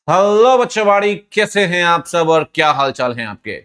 Hello बच्चों, कैसे हैं आप सब और क्या हालचाल हैं आपके।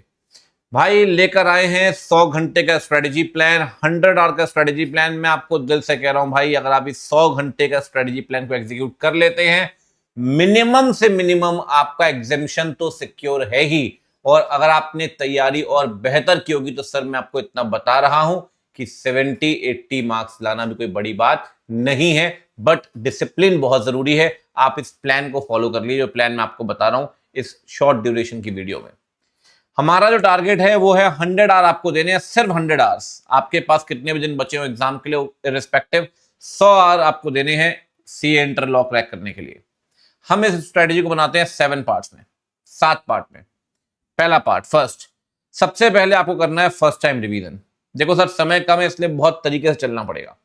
भाई लेकर आए हैं 100 घंटे का स्ट्रेटेजी प्लान, 100 आवर का स्ट्रेटेजी प्लान। मैं आपको दिल से कह रहा हूं भाई, अगर आप इस 100 घंटे का स्ट्रेटेजी प्लान को एग्जीक्यूट कर लेते हैं, मिनिमम से मिनिमम आपका एग्जामिशन तो सिक्योर है ही। और अगर आपने तैयारी और बेहतर की होगी तो सर मैं आपको इतना बता रहा हूं कि 70-80 मार्क्स लाना भी कोई बड़ी बात नहीं है। बट डिसिप्लिन बहुत जरूरी है। आप इस प्लान को फॉलो कर लीजिए, जो प्लान मैं आपको बता रहा हूं इस शॉर्ट ड्यूरेशन की वीडियो में। हमारा जो टारगेट है वो है 100 आवर आपको देने हैं, सिर्फ 100 आवर्स। आपके पास कितने भी दिन बचे हो एग्जाम के लिए रिस्पेक्टिव, 100 आवर आपको देने हैं सी इंटर लॉ क्रैक करने के लिए। हम इस स्ट्रेटेजी को बनाते हैं 7 पार्ट्स में, 7 पार्ट में। पहला पार्ट फर्स्ट, सबसे पहले आपको करना है फर्स्ट टाइम रिवीजन। देखो सर समय कम है इसलिए बहुत तरीके से चलना पड़ेगा।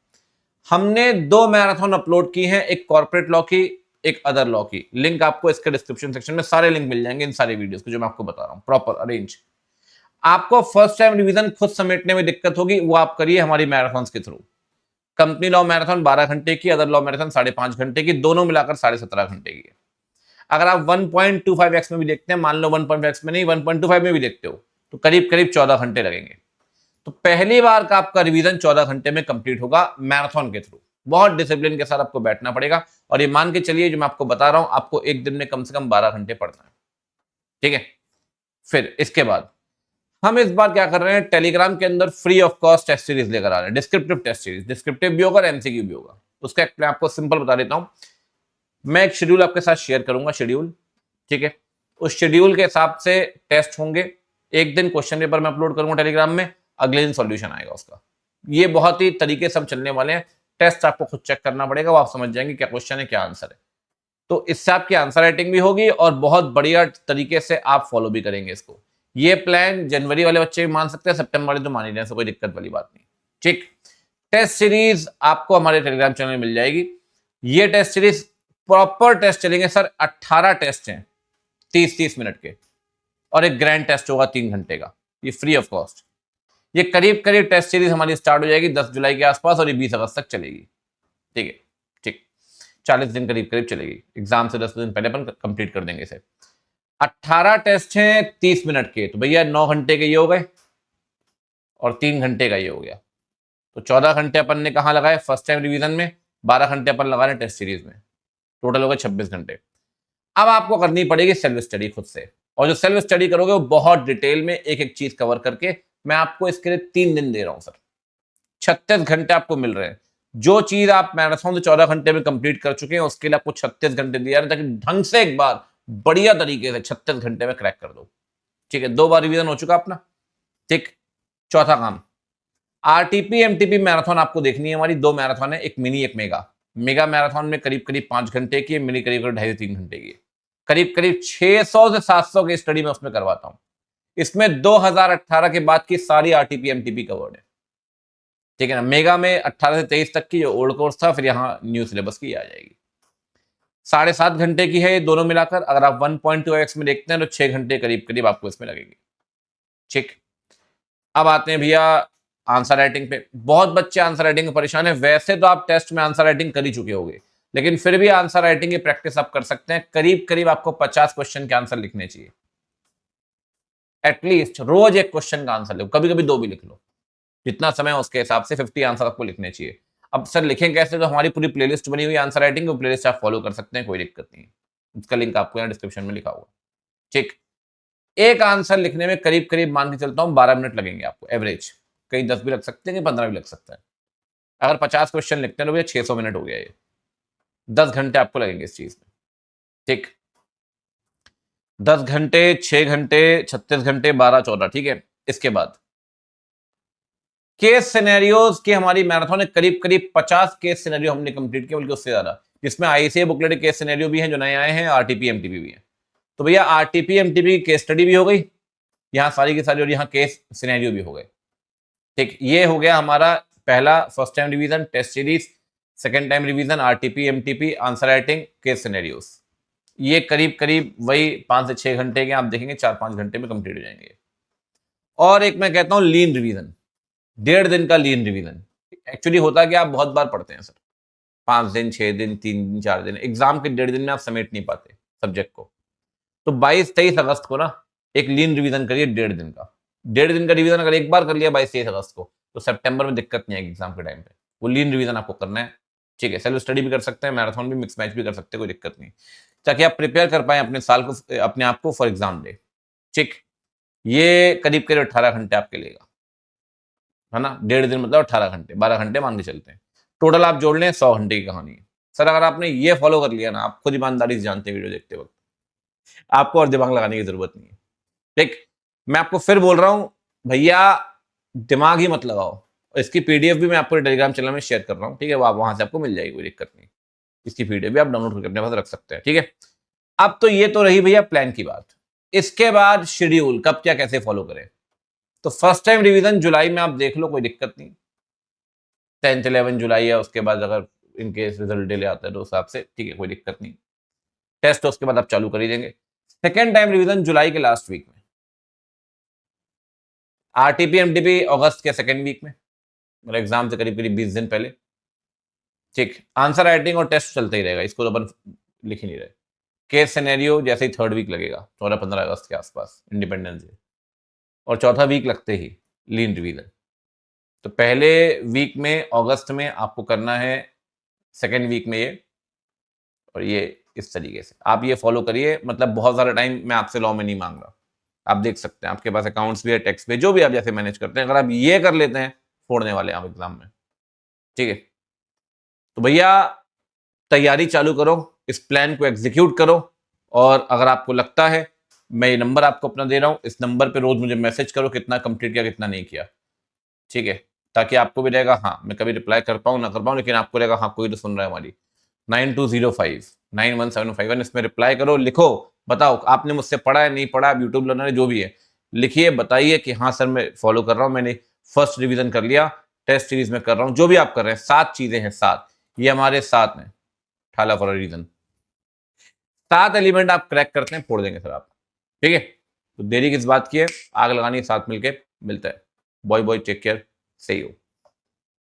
हमने 2 मैराथन अपलोड की हैं, एक कॉर्पोरेट लॉ की, एक अदर लॉ की। लिंक आपको इसके डिस्क्रिप्शन सेक्शन में सारे लिंक मिल जाएंगे इन सारे वीडियोस के, जो मैं आपको बता रहा हूं प्रॉपर अरेंज। आपको फर्स्ट टाइम रिवीजन खुद समेटने में दिक्कत होगी, वो आप करिए हमारी मैराथन के थ्रू। कंपनी लॉ मैराथन 12 घंटे की, अदर लॉ मैराथन 5.5 घंटे की, दोनों मिलाकर 17.5 घंटे की है। अगर आप 1.25x में भी देखते हैं, मान लो 1.5x में नहीं 1.25 में भी देखते हो, तो करीब करीब 14 घंटे लगेंगे। तो पहली बार का आपका रिवीजन 14 घंटे में कंप्लीट होगा मैराथन के थ्रू। बहुत डिसिप्लिन के साथ आपको बैठना पड़ेगा, और ये मान के चलिए जो मैं आपको बता रहा हूं, आपको एक दिन में कम से कम 12 घंटे पढ़ना है। ठीक है। फिर इसके बाद हम इस बार क्या कर रहे हैं, टेलीग्राम के अंदर free of cost test series लेकर आ रहे हैं। डिस्क्रिप्टिव टेस्ट सीरीज, डिस्क्रिप्टिव भी होगा और एमसीक्यू भी होगा। उसका मैं आपको सिंपल बता देता हूं। मैं एक शेड्यूल आपके साथ शेयर करूंगा, शेड्यूल। ठीक है। उस शेड्यूल के हिसाब से टेस्ट होंगे। एक दिन क्वेश्चन पेपर में अपलोड करूंगा टेलीग्राम में, अगले दिन सॉल्यूशन आएगा उसका। ये बहुत ही तरीके से हम चलने वाले हैं। टेस्ट आपको खुद चेक करना पड़ेगा, वो आप समझ जाएंगे क्या क्वेश्चन है क्या आंसर है। तो इससे आपकी आंसर राइटिंग भी होगी और बहुत बढ़िया तरीके से आप फॉलो भी करेंगे इसको। ये प्लान जनवरी वाले बच्चे भी मान सकते हैं, सितंबर वाले तो मान ही नहीं, कोई दिक्कत वाली बात नहीं। ठीक। टेस्ट सीरीज आपको हमारे टेलीग्राम चैनल में मिल जाएगी। ये टेस्ट सीरीज प्रॉपर टेस्ट चलेंगे सर, 18 टेस्ट हैं 30-30 मिनट के, और एक ग्रैंड टेस्ट होगा 3 घंटे का, ये फ्री ऑफ कॉस्ट। ये करीब करीब टेस्ट सीरीज हमारी स्टार्ट हो जाएगी 10 जुलाई के आसपास, और ये 20 अगस्त तक चलेगी। ठीक है। ठीक। 40 दिन करीब करीब चलेगी, एग्जाम से 10 दिन पहले अपन कंप्लीट कर देंगे इसे। 18 टेस्ट हैं 30 मिनट के, तो भैया 9 घंटे के ये हो गए, और 3 घंटे का ये हो गया। तो 14 घंटे अपन ने कहां लगाए, फर्स्ट टाइम रिवीजन में। 12 घंटे अपन लगा रहे हैं टेस्ट सीरीज में, टोटल हो गए 26 घंटे। अब आपको करनी पड़ेगी सेल्फ स्टडी खुद से, और जो सेल्फ स्टडी करोगे वो बहुत डिटेल में एक एक चीज कवर करके। मैं आपको इसके लिए 3 दिन दे रहा हूं सर, 36 घंटे आपको मिल रहे हैं। जो चीज आप मैराथन से 14 घंटे में कंप्लीट कर चुके हैं, उसके लिए आपको 36 घंटे दिया है, ताकि ढंग से एक बार बढ़िया तरीके से 36 घंटे में क्रैक कर दो। ठीक है। 2 बार रिवीजन हो चुका अपना। ठीक। चौथा काम, आरटीपी एमटीपी मैराथन आपको देखनी है हमारी। 2 मैराथन है, एक मिनी एक मेगा। मेगा मैराथन में करीब करीब 5 घंटे की है, मिनी करीब करीब 2.5 से 3 घंटे की है। करीब करीब 600 से 700 की स्टडी में उसमें करवाता हूं। इसमें 2018 के बाद की सारी आरटीपी एमटीपी कवर्ड है। ठीक है ना। मेगा में 18 से 23 तक की जो ओल्ड कोर्स था, फिर यहाँ न्यू सिलेबस की आ जाएगी। 7.5 घंटे की है ये दोनों मिलाकर। अगर आप 1.2x में देखते हैं तो 6 घंटे करीब करीब आपको इसमें लगेगी। ठीक। अब आते हैं भैया आंसर राइटिंग पे। बहुत बच्चे आंसर राइटिंग में परेशान है। वैसे तो आप टेस्ट में आंसर राइटिंग कर ही चुके होंगे, लेकिन फिर भी आंसर राइटिंग की प्रैक्टिस आप कर सकते हैं। करीब करीब आपको 50 क्वेश्चन के आंसर लिखने चाहिए। एटलीस्ट रोज एक क्वेश्चन का आंसर लिखो, कभी कभी 2 भी लिख लो, जितना समय है उसके हिसाब से 50 आंसर आपको लिखने चाहिए। अब सर लिखें कैसे, तो हमारी पूरी प्लेलिस्ट बनी हुई है आंसर राइटिंग, वो प्लेलिस्ट आप फॉलो कर सकते हैं, कोई दिक्कत नहीं है। उसका लिंक आपको यहाँ डिस्क्रिप्शन में लिखा हुआ। ठीक। एक आंसर लिखने में करीब करीब मान के चलता हूं 12 मिनट लगेंगे आपको एवरेज। कहीं 10 भी लग सकते हैं, कहीं 15 भी लग सकता है। अगर 50 क्वेश्चन लिखते हैं तो भैया 600 मिनट हो गया ये। 10 घंटे आपको लगेंगे इस चीज में। ठीक। 10 घंटे, 6 घंटे, 36 घंटे, 12, 14। ठीक है। इसके बाद केस सिनेरियोज की हमारी मैराथन है, करीब करीब 50 केस सिनेरियो हमने कंप्लीट किया, बल्कि उससे ज्यादा, जिसमें आईसीए बुकलेट केस सिनेरियो भी हैं जो नए आए हैं, आरटीपी एमटीपी भी है। तो भैया आरटीपी एमटीपी की केस स्टडी भी हो गई यहाँ सारी की सारी, और यहाँ केस सिनेरियो भी हो गए। ठीक। ये हो गया हमारा पहला first time revision test series, second time revision RTP MTP, answer writing, case scenarios. ये करीब करीब वही 5 से 6 घंटे के, आप देखेंगे 4-5 घंटे में कंप्लीट हो जाएंगे। और एक मैं कहता हूं लीन रिवीजन, 1.5 दिन का लीन रिवीजन। एक्चुअली होता है कि आप बहुत बार पढ़ते हैं सर, 5 दिन, 6 दिन, 3 दिन, 4 दिन, एग्जाम के 1.5 दिन में आप समेट नहीं पाते सब्जेक्ट को। तो 22-23 अगस्त को ना एक लीन रिवीजन करिए 1.5 दिन का रिवीजन अगर एक बार कर लिया 22-23 अगस्त को, तो सितंबर में दिक्कत नहीं आएगी एग्जाम के टाइम पे। वो लीन रिवीजन आपको करना है, ठीक है। सेल्फ स्टडी भी कर सकते हैं, मैराथन भी, मिक्स मैच भी कर सकते हैं, कोई दिक्कत नहीं, ताकि आप प्रिपेयर कर पाए अपने साल को, अपने आप को फॉर एग्जाम डे, ठीक। ये करीब करीब 18 घंटे आपके लेगा, है ना। 1.5 दिन मतलब 18 घंटे, 12 घंटे मान के चलते हैं। टोटल आप जोड़ लें 100 घंटे की कहानी है। सर अगर आपने ये फॉलो कर लिया ना, आप खुद ईमानदारी से जानते हैं वीडियो देखते वक्त, आपको और दिमाग लगाने की जरूरत नहीं है, ठीक। मैं आपको फिर बोल रहा हूं भैया, दिमाग ही मत लगाओ। इसकी पीडीएफ भी मैं आपको टेलीग्राम चैनल में शेयर कर रहा हूं, ठीक है। वो आप वहां से आपको मिल जाएगी, कोई दिक्कत नहीं। इसकी पीडीएफ भी आप डाउनलोड करके अपने पास रख सकते हैं, ठीक है। अब तो ये तो रही भैया प्लान की बात। इसके बाद शेड्यूल कब क्या कैसे फॉलो करें। तो फर्स्ट टाइम रिवीजन जुलाई में आप देख लो, कोई दिक्कत नहीं। 10-11 जुलाई है, उसके बाद अगर इनकेस रिजल्ट डिले आता है तो उस हिसाब से, ठीक है, कोई दिक्कत नहीं। टेस्ट तो उसके बाद आप चालू कर ही देंगे। सेकेंड टाइम रिवीजन जुलाई के लास्ट वीक में, आरटीपी एमटीपी अगस्त के सेकेंड वीक में, मतलब एग्जाम से करीब करीब 20 दिन पहले, ठीक। आंसर राइटिंग और टेस्ट चलते ही रहेगा, इसको तो अपन लिख ही नहीं रहे। केस सिनेरियो जैसे ही थर्ड वीक लगेगा, 14-15 अगस्त के आसपास, इंडिपेंडेंस डे, और चौथा वीक लगते ही लीन रिवीजन। तो पहले वीक में अगस्त में आपको करना है, सेकेंड वीक में ये, और ये इस तरीके से आप ये फॉलो करिए। मतलब बहुत सारा टाइम मैं आपसे लॉ में नहीं मांग रहा, आप देख सकते हैं आपके पास अकाउंट्स भी है, टैक्स भी है, जो भी आप जैसे मैनेज करते हैं, अगर आप ये कर लेते हैं, फोड़ने वाले आप एग्जाम में, ठीक है। तो भैया तैयारी चालू करो, इस प्लान को एग्जीक्यूट करो, और अगर आपको लगता है, मैं ये नंबर आपको अपना दे रहा हूं, इस नंबर पे रोज मुझे मैसेज करो कितना कंप्लीट किया कितना नहीं किया, ठीक है। ताकि आपको भी रहेगा, हाँ मैं कभी रिप्लाई कर पाऊँ ना कर पाऊँ, लेकिन आपको रहेगा हाँ कोई तो सुन रहा है हमारी। 9205-91751, इसमें रिप्लाई करो, लिखो, बताओ आपने मुझसे पढ़ा है नहीं पढ़ा, यूट्यूब लर्नर है जो भी है, लिखिए, बताइए कि हाँ सर मैं फॉलो कर रहा हूँ, मैंने फर्स्ट रिवीजन कर लिया, टेस्ट सीरीज में कर रहा हूँ, जो भी आप कर रहे हैं। 7 चीजें हैं, 7, ये हमारे 7 हैं, ठाला फॉर रीजन। 7 एलिमेंट आप क्रैक करते हैं, फोड़ देंगे सर आप, ठीक है। तो देरी किस बात की है, आग लगानी है, साथ मिलके मिलता है। बॉय बॉय, टेक केयर, सही हो।